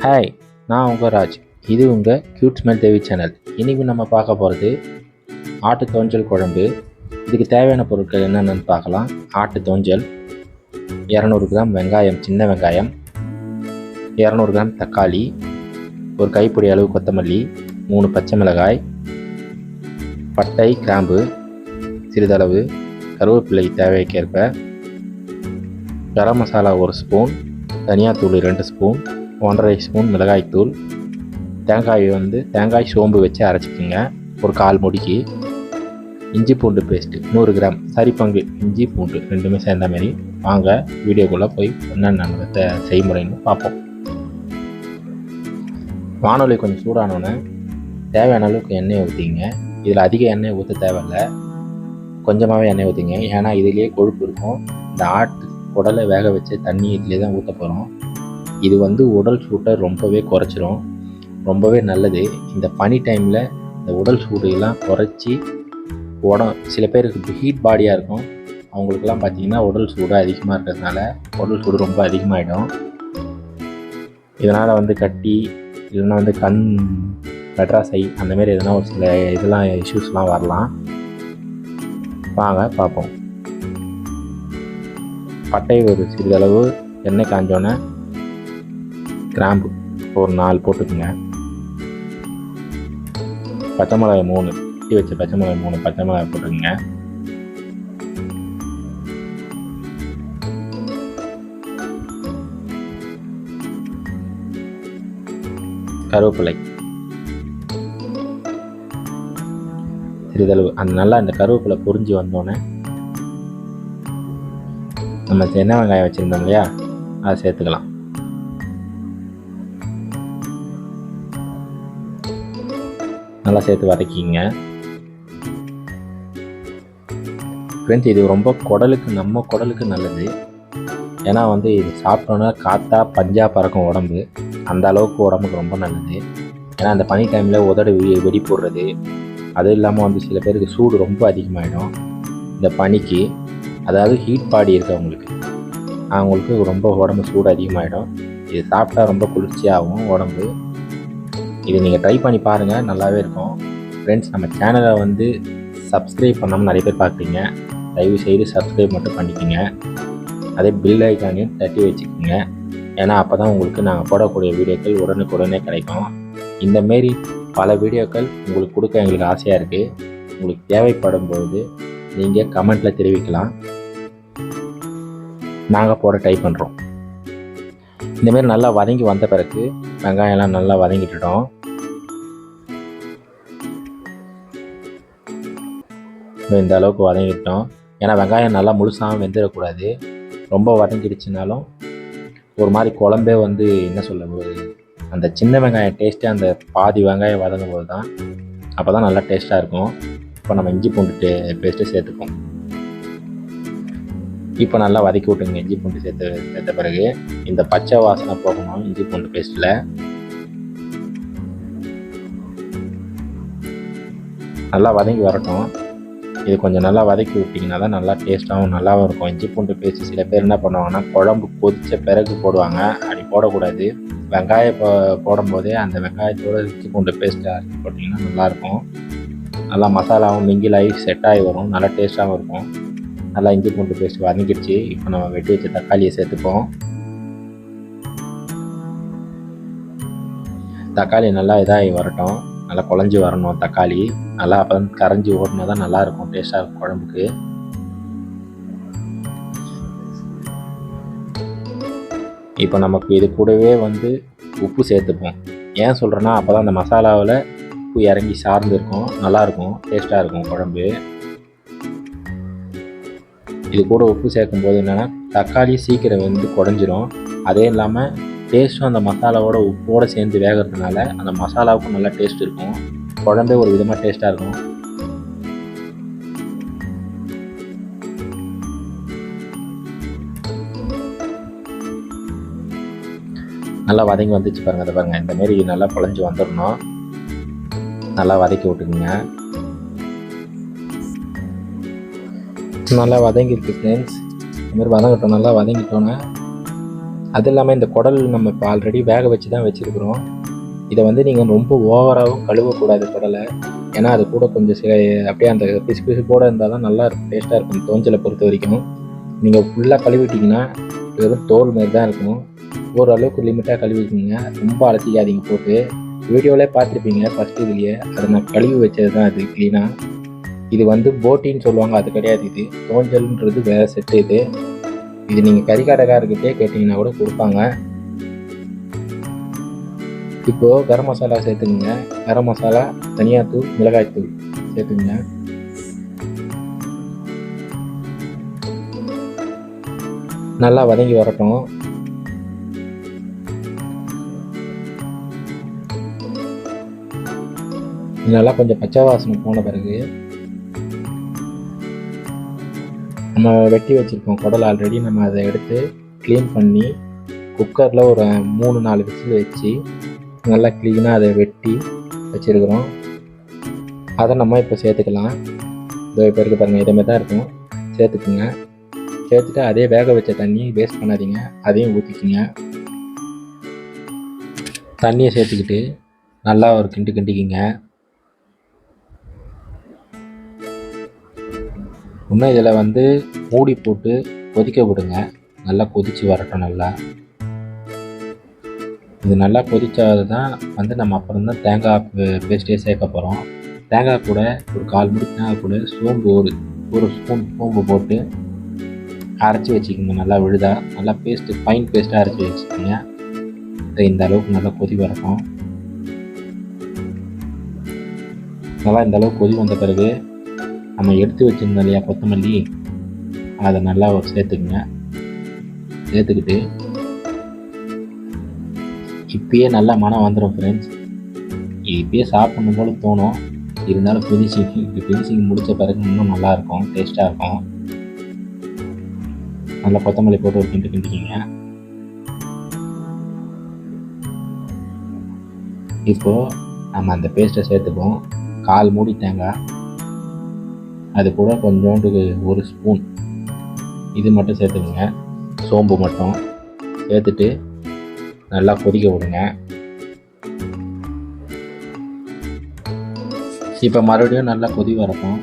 Hi, நான் உங்கள் ராஜ். இது உங்கள் க்யூட் ஸ்மெல் தேவி சேனல். இன்றைக்கி நம்ம பார்க்க போகிறது ஆட்டு தோஞ்சல் குழம்பு. இதுக்கு தேவையான பொருட்கள் என்னென்னு பார்க்கலாம். ஆட்டு தோஞ்சல், 200 கிராம் வெங்காயம், சின்ன வெங்காயம், 200 கிராம் தக்காளி, ஒரு கைப்பிடி அளவு கொத்தமல்லி, 3 பச்சை மிளகாய், பட்டை, கிராம்பு சிறிதளவு, கருவேப்பிலை தேவைக்கேற்ப, கரம் மசாலா 1 ஸ்பூன், தனியாத்தூள் 2 ஸ்பூன், 1½ ஸ்பூன் மிளகாய்த்தூள், தேங்காய் சோம்பு வச்சு அரைச்சிக்கோங்க ஒரு 1/4 முடிக்கு, இஞ்சி பூண்டு பேஸ்ட்டு 100 கிராம், சரி பங்கு இஞ்சி பூண்டு ரெண்டுமே சேர்ந்த மாதிரி. வாங்க வீடியோக்குள்ளே போய் என்னென்ன செய்முறைன்னு பார்ப்போம். வானொலி கொஞ்சம் சூடானோன்னே தேவையான அளவுக்கு எண்ணெய் ஊற்றிங்க. இதில் அதிக எண்ணெய் ஊற்ற தேவையில்லை, கொஞ்சமாகவே எண்ணெய் ஊற்றிங்க. ஏன்னா இதிலேயே கொழுப்பு இருக்கும். இந்த ஆட்டு குடலை வேக வச்சு தண்ணி இதிலே தான் ஊற்ற போகிறோம். இது உடல் சூட்டை ரொம்பவே குறைச்சிரும், ரொம்பவே நல்லது. இந்த பனி டைமில் இந்த உடல் சூடையெல்லாம் குறைச்சி சில பேருக்கு ஹீட் பாடியாக இருக்கும், அவங்களுக்கெல்லாம் பார்த்திங்கன்னா உடல் சூடு அதிகமாக இருக்கிறதுனால உடல் சூடு ரொம்ப அதிகமாகிடும். இதனால் கட்டி இல்லைன்னா கண் கட்ராசை அந்தமாரி எதுனா ஒரு சில இதெல்லாம் இஷ்யூஸ்லாம் வரலாம். வாங்க பார்ப்போம். பட்டை ஒரு சிறிதளவு, எண்ணெய் காஞ்சோன்னே கிராம்பு ஒரு 4 போட்டுக்குங்க. பச்சை மிளகாய் 3, வெட்டி வச்ச பச்சை மிளகாய் 3 பச்சை மிளகாய் போட்டுக்குங்க. கருவேப்பிலை சிறிதளவு. நல்லா இந்த கருவேப்பிலை பொரிஞ்சு வந்தோடனே நம்ம சின்ன வெங்காயம் வச்சுருந்தோம் இல்லையா, அதை சேர்த்துக்கலாம். நல்லா சேர்த்து வதக்கிங்க. ஃப்ரெண்ட்ஸ், இது ரொம்ப நம்ம குடலுக்கு நல்லது. ஏன்னா இது சாப்பிட்டோன்னா காற்றா பஞ்சா பறக்கும் உடம்பு, அந்த அளவுக்கு உடம்புக்கு ரொம்ப நல்லது. ஏன்னா அந்த பனி டைமில் உதடு வெடி போடுறது, அதுவும் இல்லாமல் சில பேருக்கு சூடு ரொம்ப அதிகமாகிடும் இந்த பனிக்கு. அதாவது ஹீட் பாடி அவங்களுக்கு ரொம்ப உடம்பு சூடு அதிகமாகிடும். இது சாப்பிட்டா ரொம்ப குளிர்ச்சியாகும் உடம்பு. இது நீங்கள் ட்ரை பண்ணி பாருங்கள், நல்லாவே இருக்கும். ஃப்ரெண்ட்ஸ், நம்ம சேனலை சப்ஸ்கிரைப் பண்ணாமல் நிறைய பேர் பார்க்குறீங்க. தயவுசெய்து சப்ஸ்கிரைப் மட்டும் பண்ணிக்கோங்க. அதே பில் ஐக்கானையும் தட்டி வச்சுக்கோங்க. ஏன்னா அப்போ தான் உங்களுக்கு நாங்கள் போடக்கூடிய வீடியோக்கள் உடனுக்குடனே கிடைக்கும். இந்தமாரி பல வீடியோக்கள் உங்களுக்கு கொடுக்க எங்களுக்கு ஆசையாக இருக்குது. உங்களுக்கு தேவைப்படும் போது நீங்கள் கமெண்ட்டில் தெரிவிக்கலாம், நாங்கள் போட ட்ரை பண்ணுறோம். இந்தமாரி நல்லா வதங்கி வந்த பிறகு வெங்காயம்லாம் நல்லா வதங்கிட்டுட்டோம். இந்த அளவுக்கு வதங்கிட்டோம். ஏன்னா வெங்காயம் நல்லா முழுசாகவும் வெந்துடக்கூடாது. ரொம்ப வதங்கிடுச்சுனாலும் ஒரு மாதிரி குழம்பே என்ன சொல்ல, அந்த சின்ன வெங்காயம் டேஸ்ட்டே அந்த பாதி வெங்காயம் வதங்கும் போது தான், அப்போ தான் நல்லா டேஸ்ட்டாக இருக்கும். இப்போ நம்ம இஞ்சி பூண்டு பேஸ்ட்டு சேர்த்துப்போம். இப்போ நல்லா வதக்கி விட்டுங்க. இஞ்சி பூண்டு சேர்த்த பிறகு இந்த பச்சை வாசனை போகணும் இஞ்சி பூண்டு பேஸ்ட்டில். நல்லா வதங்கி வரட்டும். இது கொஞ்சம் நல்லா வதக்கி விட்டிங்கன்னா தான் நல்லா டேஸ்ட்டாகவும் நல்லாவும் இருக்கும். இஞ்சி பூண்டு பேஸ்ட்டு சில பேர் என்ன பண்ணுவாங்கன்னா குழம்பு கொதித்த பிறகு போடுவாங்க. அப்படி போடக்கூடாது. வெங்காயம் போடும்போதே அந்த வெங்காயத்தோடு இஞ்சி பூண்டு பேஸ்ட்டு அரைச்சி போட்டிங்கன்னா நல்லாயிருக்கும். நல்லா மசாலாவும் மிங்கிலாகி செட் ஆகி வரும், நல்லா டேஸ்ட்டாகவும் இருக்கும். நல்லா இஞ்சி பூண்டு பேஸ்ட் வதங்கிடுச்சு. இப்போ நம்ம வெட்டி வச்ச தக்காளியை சேர்த்துப்போம். தக்காளி நல்லா இதாகி வரட்டும், நல்லா குழஞ்சி வரணும் தக்காளி. நல்லா அப்போ தான் கரைஞ்சி ஓடினா தான் நல்லாயிருக்கும், டேஸ்ட்டாக இருக்கும் குழம்புக்கு. இப்போ நமக்கு இது கூடவே உப்பு சேர்த்துப்போம். ஏன் சொல்கிறேன்னா அப்போ தான் அந்த மசாலாவில் உப்பு இறங்கி சார்ந்து இருக்கும், நல்லாயிருக்கும், டேஸ்ட்டாக இருக்கும் குழம்பு. இது கூட உப்பு சேர்க்கும் போது என்னென்னா தக்காளி சீக்கிரம் குழஞ்சிரும். அதே இல்லாமல் டேஸ்ட்டும் அந்த மசாலாவோட உப்போடு சேர்ந்து வேகிறதுனால அந்த மசாலாவுக்கும் நல்லா டேஸ்ட் இருக்கும். குழம்பே ஒரு விதமாக டேஸ்ட்டாக இருக்கும். நல்லா வதங்கி வந்துச்சு பாருங்கள். அதை பாருங்கள், இந்தமாரி நல்லா குழஞ்சி வந்துடணும். நல்லா வதக்கி விட்டுக்குங்க. நல்லா வதங்கிருக்கு ஃப்ரெண்ட்ஸ். இதுமாதிரி வதங்கட்டும். நல்லா வதங்கிட்டோன்னே அது இல்லாமல் இந்த குடல் நம்ம இப்போ ஆல்ரெடி வேக வச்சு தான் வச்சுருக்குறோம். இதை வந்து நீங்கள் ரொம்ப ஓவராகவும் கழுவக்கூடாது குடலை. ஏன்னா அது கூட கொஞ்சம் சில அப்படியே அந்த பிசு பிசுப்போடு இருந்தால் தான் நல்லா இருக்கும், டேஸ்ட்டாக இருக்கும் தோஞ்சலை பொறுத்த வரைக்கும். நீங்கள் ஃபுல்லாக கழுவிட்டிங்கன்னா வெறும் தோல் மாரி தான் இருக்கும். ஓரளவுக்கு லிமிட்டாக கழுவிக்கிங்க, ரொம்ப அலசிக்காதீங்க போட்டு. வீடியோவிலே பார்த்துருப்பீங்க ஃபஸ்ட்டு இதுலேயே, அதை நான் கழுவி வச்சது தான் அது க்ளீனாக. இது வந்து போட்டின்னு சொல்லுவாங்க, அது கிடையாது. இது தோஞ்சல்ன்றது வேறு செட்டு. இது நீங்கள் கறிக்கடைக்காரர்கிட்டே கேட்டிங்கன்னா கூட கொடுப்பாங்க. இப்போது கரம் மசாலா சேர்த்துக்குங்க. கரம் மசாலா, தனியாத்தூள், மிளகாய்த்தூள் சேர்த்துக்குங்க. நல்லா வதங்கி வரட்டும். நல்லா கொஞ்சம் பச்சை வாசனை போன பிறகு நம்ம வெட்டி வச்சுருக்கோம் குடல் ஆல்ரெடி. நம்ம அதை எடுத்து க்ளீன் பண்ணி குக்கரில் ஒரு 3-4 விசில் வச்சு நல்லா க்ளீனாக அதை வெட்டி வச்சுருக்குறோம். அதை நம்ம இப்போ சேர்த்துக்கலாம். இதோ இப்போ இருக்க பாருங்கள், இதே மாதிரி தான் இருக்கும். சேர்த்துக்குங்க. சேர்த்துட்டு அதே வேக வச்ச தண்ணி வேஸ்ட் பண்ணாதீங்க, அதையும் ஊற்றிக்குங்க. தண்ணியை சேர்த்துக்கிட்டு நல்லா ஒரு கிண்டிக்கிங்க. இன்னும் இதில் வந்து மூடி போட்டு கொதிக்க விடுங்க. நல்லா கொதித்து வரட்டும். இது நல்லா கொதித்தாது தான் வந்து நம்ம அப்புறம் தான் தேங்காய் பேஸ்ட்டே சேர்க்க போகிறோம். தேங்காய் கூட ஒரு 1/4 மூடி தேங்காய் கூட சோம்பு ஒரு ஸ்பூன் சோம்பு போட்டு அரைச்சி வச்சுக்கோங்க. நல்லா விழுதா நல்லா ஃபைன் பேஸ்ட்டாக அரைச்சி வச்சுக்கோங்க. இந்த அளவுக்கு நல்லா கொதி வரட்டும். நல்லா இந்த அளவுக்கு கொதி வந்த பிறகு நம்ம எடுத்து வச்சுருந்தோம் இல்லையா கொத்தமல்லி, அதை நல்லா சேர்த்துக்குங்க. சேர்த்துக்கிட்டு இப்பயே நல்லா மனம் வந்துடும் ஃப்ரெண்ட்ஸ். இப்பயே சாப்பிடணும் போல தோணும். இருந்தாலும் ஃபினிஷிங் முடித்த பிறகு இன்னும் நல்லாயிருக்கும், டேஸ்ட்டாக இருக்கும். நல்லா கொத்தமல்லி போட்டு ஒரு கிண்டிக்கிங்க. இப்போது நம்ம அந்த பேஸ்ட்டை சேர்த்துப்போம். 1/4 மூடி தேங்காய், அது கூட கொஞ்சோண்டு 1 ஸ்பூன் இது மட்டும் சேர்த்துக்குங்க, சோம்பு மட்டும் சேர்த்துட்டு நல்லா கொதிக்க விடுங்க. இப்போ மறுபடியும் நல்லா கொதி வரட்டும்.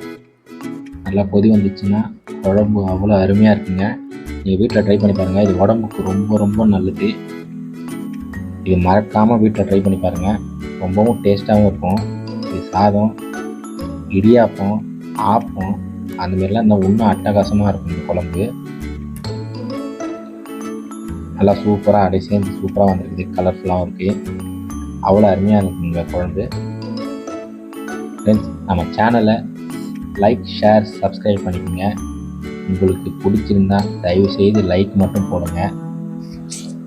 நல்லா கொதி வந்துச்சுன்னா குழம்பு அவ்வளோ அருமையாக இருக்குங்க. நீங்கள் வீட்டில் ட்ரை பண்ணி பாருங்கள். இது உடம்புக்கு ரொம்ப ரொம்ப நல்லது. இது மறக்காமல் வீட்டில் ட்ரை பண்ணி பாருங்கள். ரொம்பவும் டேஸ்ட்டாகவும் இருக்கும். இது சாதம், இடியாப்பம், ஆப்பம் அந்த மாதிரிலாம் இருந்தால் இன்னும் அட்டகாசமாக இருக்கும் இந்த குழம்பு. நல்லா சூப்பராக அப்படியே சேர்ந்து சூப்பராக வந்துருக்குது, கலர்ஃபுல்லாகவும் இருக்குது. அவ்வளோ அருமையாக இருக்குங்க இந்த குழம்பு. ஃப்ரெண்ட்ஸ், நம்ம சேனலை லைக், ஷேர், சப்ஸ்கிரைப் பண்ணிக்கோங்க. உங்களுக்கு பிடிச்சிருந்தா தயவுசெய்து லைக் மட்டும் போடுங்க.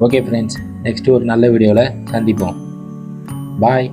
ஓகே ஃப்ரெண்ட்ஸ், நெக்ஸ்ட்டு ஒரு நல்ல வீடியோவில் சந்திப்போம். பாய்.